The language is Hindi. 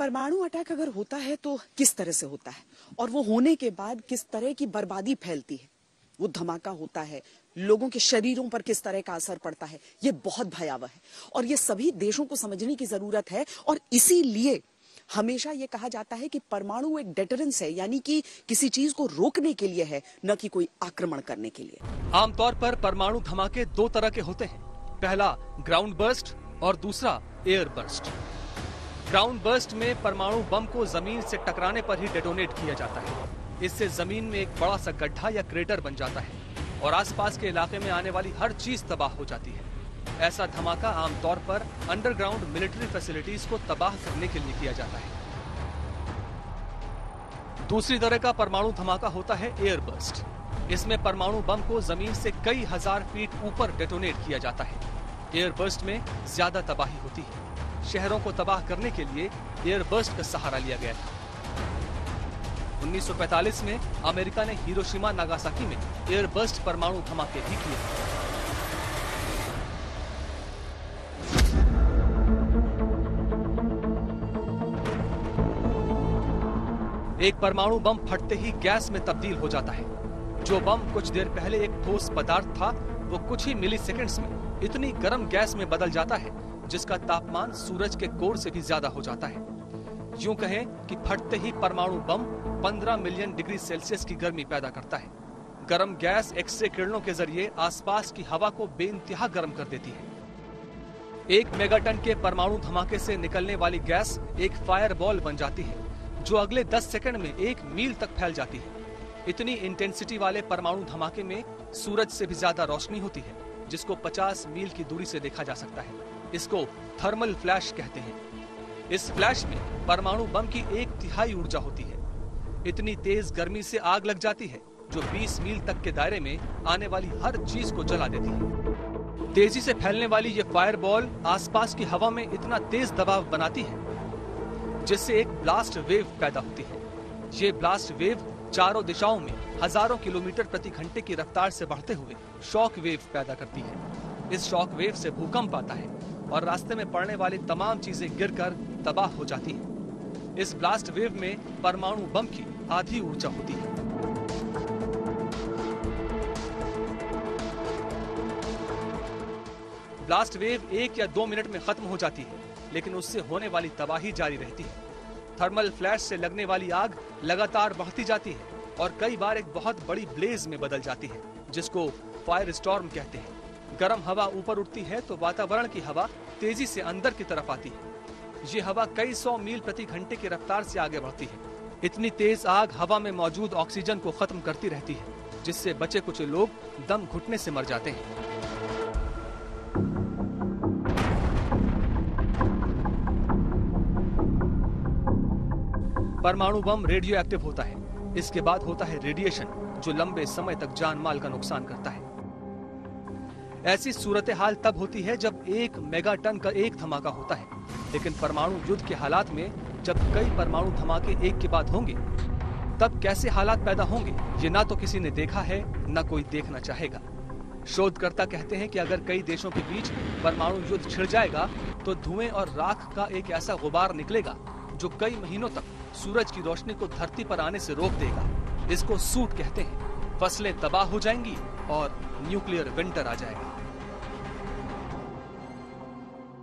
परमाणु अटैक अगर होता है तो किस तरह से होता है और वो होने के बाद किस तरह की बर्बादी फैलती है, वो धमाका होता है, लोगों के शरीरों पर किस तरह का असर पड़ता है, ये बहुत भयावह है और ये सभी देशों को समझने की जरूरत है। और इसीलिए हमेशा ये कहा जाता है कि परमाणु एक डेटरेंस है, यानी कि किसी चीज को रोकने के लिए है, न कि कोई आक्रमण करने के लिए। आमतौर पर परमाणु धमाके दो तरह के होते हैं, पहला ग्राउंड बर्स्ट और दूसरा एयर बर्स्ट। ग्राउंड बर्स्ट में परमाणु बम को जमीन से टकराने पर ही डेटोनेट किया जाता है। इससे जमीन में एक बड़ा सा गड्ढा या क्रेटर बन जाता है और आसपास के इलाके में आने वाली हर चीज तबाह हो जाती है। ऐसा धमाका आमतौर पर अंडरग्राउंड मिलिट्री फैसिलिटीज को तबाह करने के लिए किया जाता है। दूसरी तरह का परमाणु धमाका होता है एयर बर्स्ट। इसमें परमाणु बम को जमीन से कई हजार फीट ऊपर डेटोनेट किया जाता है। एयर बर्स्ट में ज्यादा तबाही होती है। शहरों को तबाह करने के लिए एयर बर्स्ट का सहारा लिया गया था। 1945 में अमेरिका ने हिरोशिमा नागासाकी में एयर बर्स्ट परमाणु धमाके भी किए। एक परमाणु बम फटते ही गैस में तब्दील हो जाता है। जो बम कुछ देर पहले एक ठोस पदार्थ था, वो कुछ ही मिलीसेकंड्स में इतनी गर्म गैस में बदल जाता है जिसका तापमान सूरज के कोर से भी ज्यादा हो जाता है। यूं कहें कि फटते ही परमाणु बम 15 मिलियन डिग्री सेल्सियस की गर्मी पैदा करता है। गर्म गैस एक्स-रे किरणों के जरिए आसपास की हवा को बेइंतहा गर्म कर देती है। 1 मेगाटन के परमाणु धमाके से निकलने वाली गैस एक फायरबॉल बन जाती है, जो अगले 10 सेकंड में 1 मील तक फैल जाती है। इतनी इंटेंसिटी वाले परमाणु धमाके में सूरज से भी ज्यादा रोशनी होती है, जिसको 50 मील की दूरी से देखा जा सकता है। इसको थर्मल फ्लैश कहते हैं। इस फ्लैश में परमाणु बम की 1/3 ऊर्जा होती है। इतनी तेज गर्मी से आग लग जाती है जो 20 मील तक के दायरे में आने वाली हर चीज को जला देती है। तेजी से फैलने वाली ये फायरबॉल आसपास की हवा में इतना तेज दबाव बनाती है जिससे एक ब्लास्ट वेव पैदा होती है। ये ब्लास्ट वेव चारों दिशाओं में हजारों किलोमीटर प्रति घंटे की रफ्तार से बढ़ते हुए शॉक वेव पैदा करती है। इस शॉक वेव से भूकंप आता है और रास्ते में पड़ने वाली तमाम चीजें गिरकर तबाह हो जाती हैं। इस ब्लास्ट वेव में परमाणु बम की आधी ऊर्जा होती है। ब्लास्ट वेव 1 या 2 मिनट में खत्म हो जाती है, लेकिन उससे होने वाली तबाही जारी रहती है। थर्मल फ्लैश से लगने वाली आग लगातार बढ़ती जाती है और कई बार एक बहुत बड़ी ब्लेज में बदल जाती है, जिसको फायर स्टॉर्म कहते हैं। गर्म हवा ऊपर उठती है तो वातावरण की हवा तेजी से अंदर की तरफ आती है। ये हवा कई 100 मील प्रति घंटे की रफ्तार से आगे बढ़ती है। इतनी तेज आग हवा में मौजूद ऑक्सीजन को खत्म करती रहती है, जिससे बचे कुछ लोग दम घुटने से मर जाते हैं। परमाणु बम रेडियो एक्टिव होता है। इसके बाद होता है रेडिएशन, जो लंबे समय तक जान माल का नुकसान करता है। ऐसी सूरत हाल तब होती है जब 1 मेगाटन का एक धमाका होता है, लेकिन परमाणु युद्ध के हालात में जब कई परमाणु धमाके एक के बाद होंगे, तब कैसे हालात पैदा होंगे ये ना तो किसी ने देखा है, ना कोई देखना चाहेगा। शोधकर्ता कहते हैं कि अगर कई देशों के बीच परमाणु युद्ध छिड़ जाएगा तो धुएं और राख का एक ऐसा गुबार निकलेगा जो कई महीनों तक सूरज की रोशनी को धरती पर आने से रोक देगा। इसको सूट कहते हैं। फसलें तबाह हो जाएंगी और न्यूक्लियर विंटर आ जाएगा।